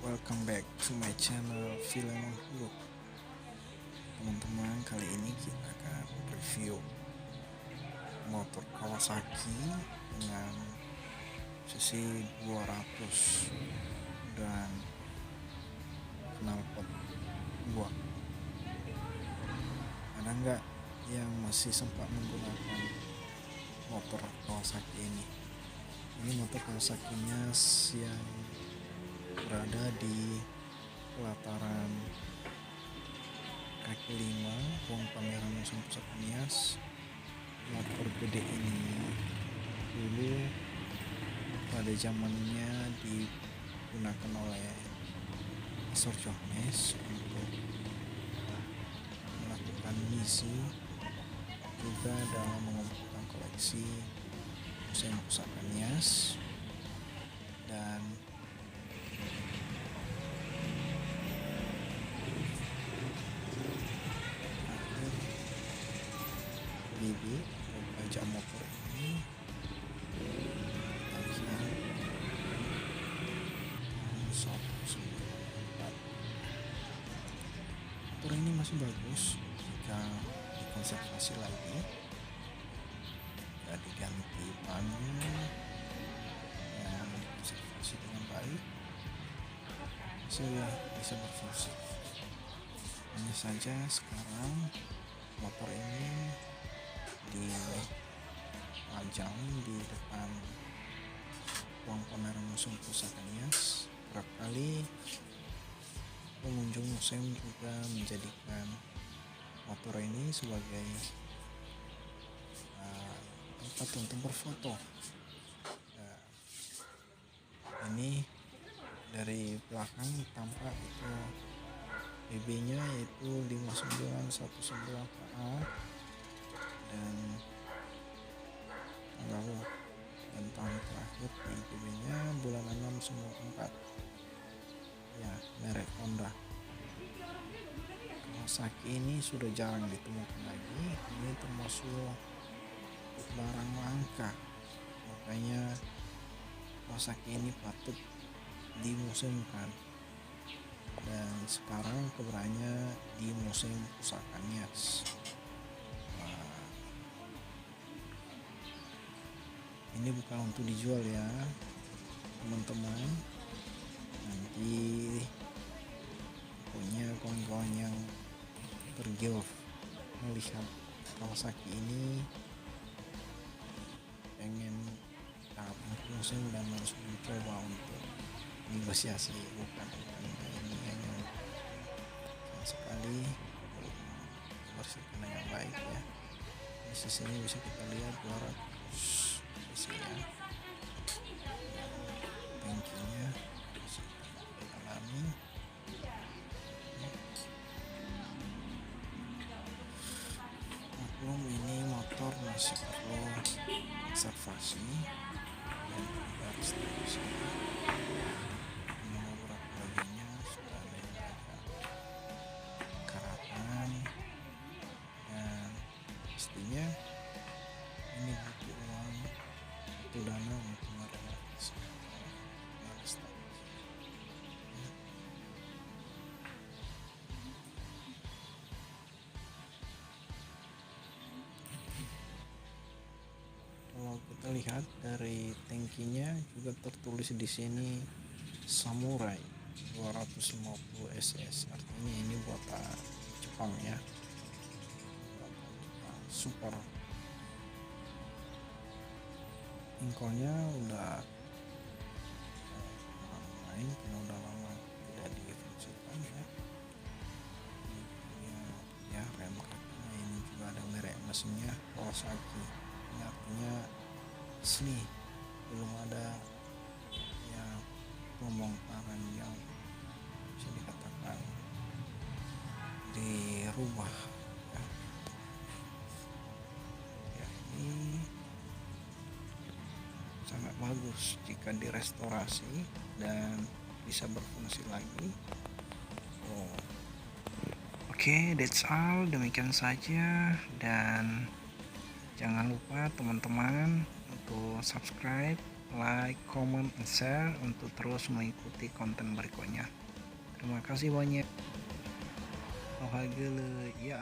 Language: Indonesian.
Welcome back to my channel Film Look. Teman-teman, kali ini kita akan review motor Kawasaki dengan sisi 200 dan knalpot 2. Ada nggak yang masih sempat menggunakan motor Kawasaki ini? Ini motor Kawasaki-nya yang berada di pelataran kaki 5 ruang pameran Museum Pusaka Nias. Motor gede ini dulu pada zamannya digunakan oleh Astor Johannes untuk melakukan misi, juga dalam mengumpulkan koleksi Museum Pusaka Nias. Dan Bibi pajak motor ini motor ini masih bagus jika dikonservasi lagi, jika diganti bannya dan dikonservasi dengan baik, saya bisa berfungsi. Hanya saja sekarang motor ini dipajang di depan ruang pameran Museum Pusaka Nias. Kerap kali pengunjung museum juga menjadikan motor ini sebagai tempat untuk berfoto. Ini dari belakang tampak itu BB-nya yaitu 5911KA dan tahun terakhir di BB-nya bulan 6 94. Ya, merek Honda. Kawasaki ini sudah jarang ditemukan lagi. Ini termasuk barang langka, makanya Kawasaki ini patut dimuseumkan. Dan sekarang keberadaannya di Museum Pusaka Nias. Ini bukan untuk dijual ya teman-teman. Nanti punya kawan-kawan yang tergiur melihat Kawasaki ini pengen datang ke museum dan langsung mencoba untuk negosiasi. Bukan ini hanya sekali bersihkan dengan baik ya. Di sisi ini bisa kita lihat 200 sisi ya, tankinya bisa kita alami. Maklum ini motor masih perlu observasi dan juga restorasi. Beberapa bagiannya sudah ada yang agak karatan dan pastinya ini butuh uang, butuh dana untuk merenovasi atau restorasi. Kalau kita lihat dari tangkinya juga tertulis di sini Samurai 250 SS, artinya ini buatan Jepang ya, buatan Jepang. Super. Inkolnya udah main karena udah lama tidak difungsikan ya. Ya rem kakinya ini juga ada merek mesinnya Kawasaki. Ini artinya asli, belum ada ya pembongkaran yang bisa dikatakan dirubah ya. Ya, ini sangat bagus jika direstorasi dan bisa berfungsi lagi. Oke, that's all. Demikian saja, dan jangan lupa teman-teman untuk subscribe, like, comment, and share untuk terus mengikuti konten berikutnya. Terima kasih banyak. Oh, ya,